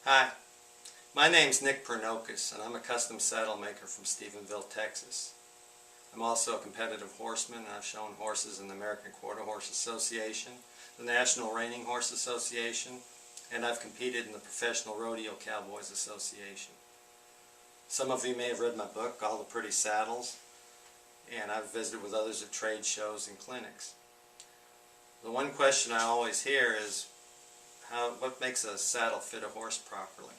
Hi, my name's Nick Pernokas, and I'm a custom saddle maker from Stephenville, Texas. I'm also a competitive horseman, and I've shown horses in the American Quarter Horse Association, the National Reining Horse Association, and I've competed in the Professional Rodeo Cowboys Association. Some of you may have read my book, All the Pretty Saddles, and I've visited with others at trade shows and clinics. The one question I always hear is, what makes a saddle fit a horse properly?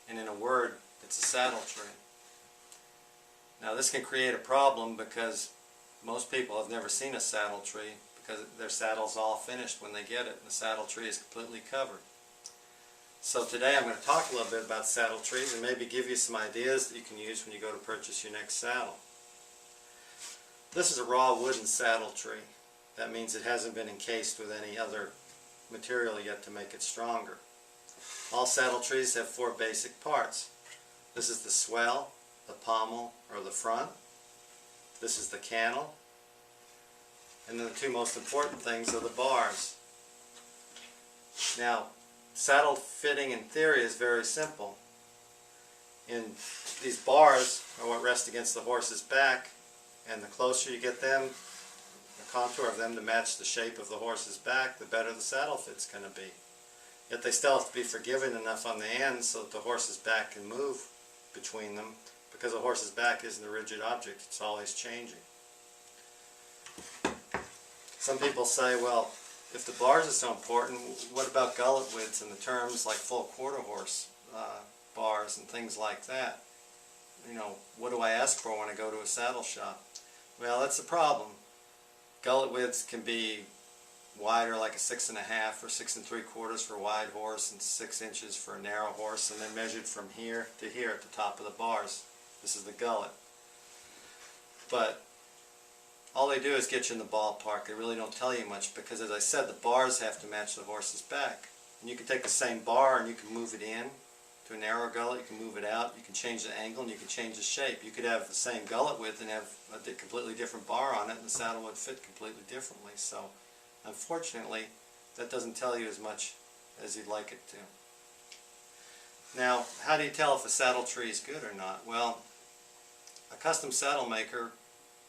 And in a word, it's a saddle tree. Now this can create a problem because most people have never seen a saddle tree because their saddle's all finished when they get it and the saddle tree is completely covered. So today I'm going to talk a little bit about saddle trees and maybe give you some ideas that you can use when you go to purchase your next saddle. This is a raw wooden saddle tree. That means it hasn't been encased with any other material yet to make it stronger. All saddle trees have four basic parts. This is the swell, the pommel, or the front. This is the cantle. And then the two most important things are the bars. Now, saddle fitting in theory is very simple. These bars are what rest against the horse's back, and the closer you get them, the contour of them to match the shape of the horse's back, the better the saddle fit's going to be. Yet they still have to be forgiving enough on the ends so that the horse's back can move between them, because a horse's back isn't a rigid object, it's always changing. Some people say, well, if the bars are so important, what about gullet widths and the terms like full quarter horse bars and things like that? You know, what do I ask for when I go to a saddle shop? Well, that's the problem. Gullet widths can be wider, like a 6.5 or 6 3/4 for a wide horse and 6 inches for a narrow horse, and then measured from here to here at the top of the bars. This is the gullet. But all they do is get you in the ballpark. They really don't tell you much because, as I said, the bars have to match the horse's back. And you can take the same bar and you can move it in to a narrow gullet, you can move it out, you can change the angle, and you can change the shape. You could have the same gullet width and have a completely different bar on it, and the saddle would fit completely differently. So unfortunately, that doesn't tell you as much as you'd like it to. Now, how do you tell if a saddle tree is good or not? Well, a custom saddle maker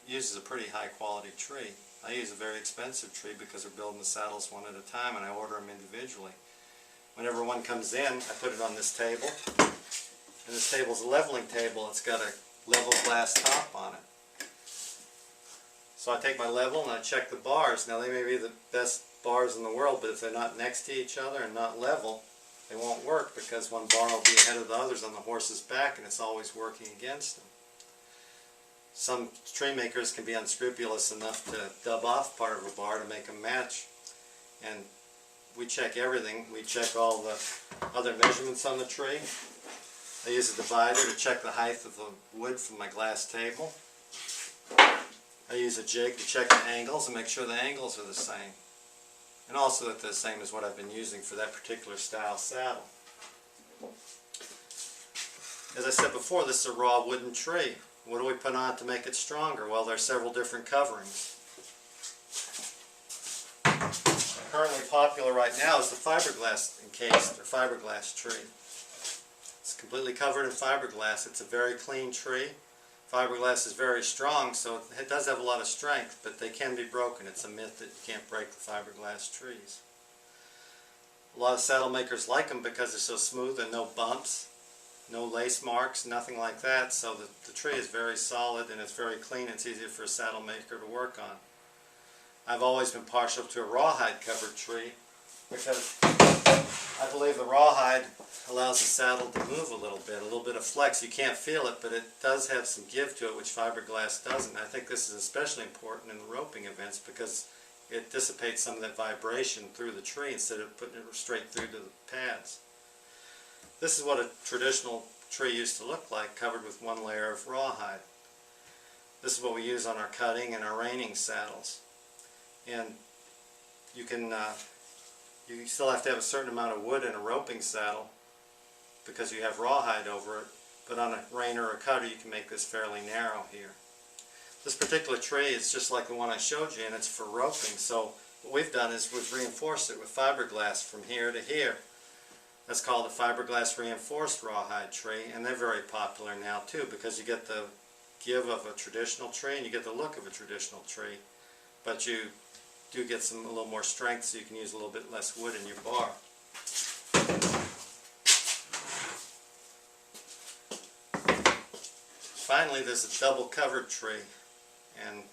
uses a pretty high quality tree. I use a very expensive tree because we're building the saddles one at a time and I order them individually. Whenever one comes in, I put it on this table, and this table's a leveling table. It's got a level glass top on it. So I take my level and I check the bars. Now they may be the best bars in the world, but if they're not next to each other and not level, they won't work because one bar will be ahead of the others on the horse's back and it's always working against them. Some tree makers can be unscrupulous enough to dub off part of a bar to make them match, and we check everything. We check all the other measurements on the tree. I use a divider to check the height of the wood from my glass table. I use a jig to check the angles and make sure the angles are the same. And also that they're the same as what I've been using for that particular style saddle. As I said before, this is a raw wooden tree. What do we put on it to make it stronger? Well, there are several different coverings. Currently popular right now is the fiberglass encased or fiberglass tree. It's completely covered in fiberglass. It's a very clean tree. Fiberglass is very strong, so it does have a lot of strength, but they can be broken. It's a myth that you can't break the fiberglass trees. A lot of saddle makers like them because they're so smooth and no bumps, no lace marks, nothing like that, so the tree is very solid and it's very clean. It's easier for a saddle maker to work on. I've always been partial to a rawhide covered tree because I believe the rawhide allows the saddle to move a little bit of flex. You can't feel it, but it does have some give to it, which fiberglass doesn't. I think this is especially important in the roping events because it dissipates some of that vibration through the tree instead of putting it straight through to the pads. This is what a traditional tree used to look like, covered with one layer of rawhide. This is what we use on our cutting and our reining saddles. And you still have to have a certain amount of wood in a roping saddle because you have rawhide over it, but on a reiner or a cutter you can make this fairly narrow here. This particular tree is just like the one I showed you, and it's for roping, so what we've done is we've reinforced it with fiberglass from here to here. That's called a fiberglass reinforced rawhide tree, and they're very popular now too because you get the give of a traditional tree and you get the look of a traditional tree, but you do get a little more strength, so you can use a little bit less wood in your bar. Finally, there's a double covered tree, and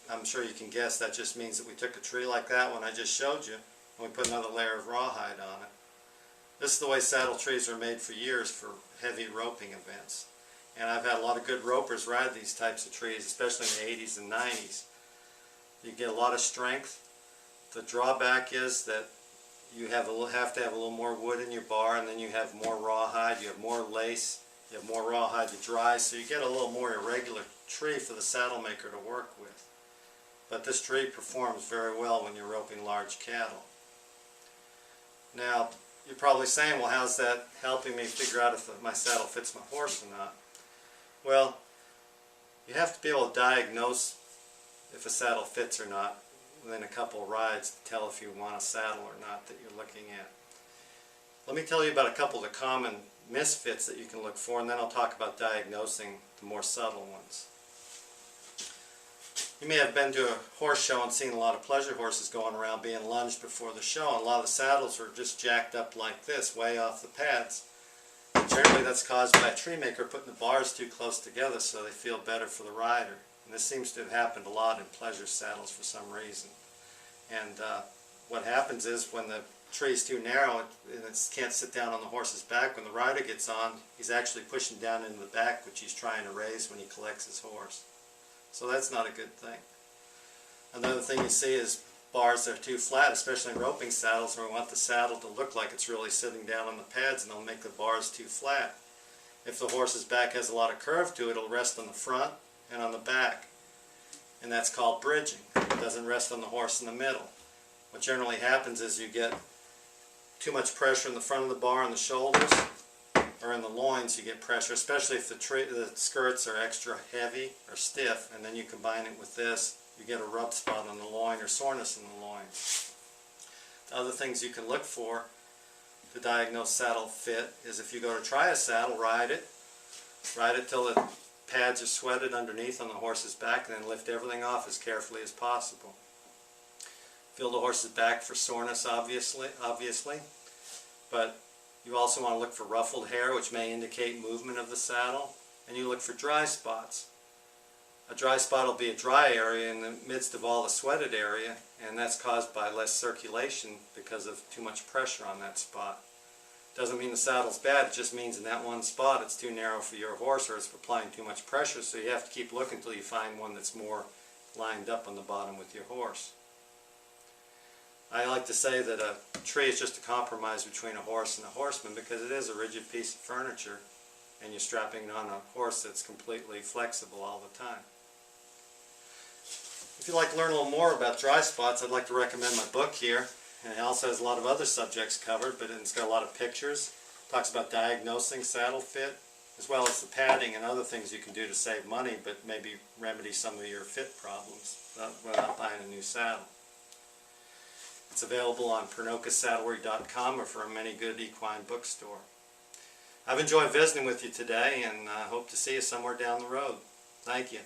I'm sure you can guess that just means that we took a tree like that one I just showed you and we put another layer of rawhide on it. This is the way saddle trees are made for years for heavy roping events. And I've had a lot of good ropers ride these types of trees, especially in the 80s and 90s. You get a lot of strength. The drawback is that you have to have a little more wood in your bar, and then you have more rawhide, you have more lace, you have more rawhide to dry, so you get a little more irregular tree for the saddle maker to work with. But this tree performs very well when you're roping large cattle. Now, you're probably saying, well, how's that helping me figure out if my saddle fits my horse or not? Well, you have to be able to diagnose if a saddle fits or not within a couple of rides to tell if you want a saddle or not that you're looking at. Let me tell you about a couple of the common misfits that you can look for, and then I'll talk about diagnosing the more subtle ones. You may have been to a horse show and seen a lot of pleasure horses going around being lunged before the show, and a lot of the saddles are just jacked up like this, way off the pads. Generally that's caused by a tree maker putting the bars too close together so they feel better for the rider. And this seems to have happened a lot in pleasure saddles for some reason. And what happens is when the tree is too narrow and it can't sit down on the horse's back, when the rider gets on, he's actually pushing down into the back, which he's trying to raise when he collects his horse. So that's not a good thing. Another thing you see is bars that are too flat, especially in roping saddles, where we want the saddle to look like it's really sitting down on the pads, and they'll make the bars too flat. If the horse's back has a lot of curve to it, it'll rest on the front and on the back, and that's called bridging. It doesn't rest on the horse in the middle. What generally happens is you get too much pressure in the front of the bar on the shoulders, or in the loins you get pressure, especially if the skirts are extra heavy or stiff, and then you combine it with this, you get a rub spot on the loin or soreness in the loin. The other things you can look for to diagnose saddle fit is if you go to try a saddle, ride it till the pads are sweated underneath on the horse's back, and then lift everything off as carefully as possible. Feel the horse's back for soreness, obviously, but you also want to look for ruffled hair, which may indicate movement of the saddle, and you look for dry spots. A dry spot will be a dry area in the midst of all the sweated area, and that's caused by less circulation because of too much pressure on that spot. Doesn't mean the saddle's bad, it just means in that one spot it's too narrow for your horse, or it's applying too much pressure, so you have to keep looking until you find one that's more lined up on the bottom with your horse. I like to say that a tree is just a compromise between a horse and a horseman, because it is a rigid piece of furniture and you're strapping on a horse that's completely flexible all the time. If you'd like to learn a little more about dry spots, I'd like to recommend my book here. And it also has a lot of other subjects covered, but it's got a lot of pictures. It talks about diagnosing saddle fit, as well as the padding and other things you can do to save money, but maybe remedy some of your fit problems without buying a new saddle. It's available on PernokasSaddlery.com or from any good equine bookstore. I've enjoyed visiting with you today, and hope to see you somewhere down the road. Thank you.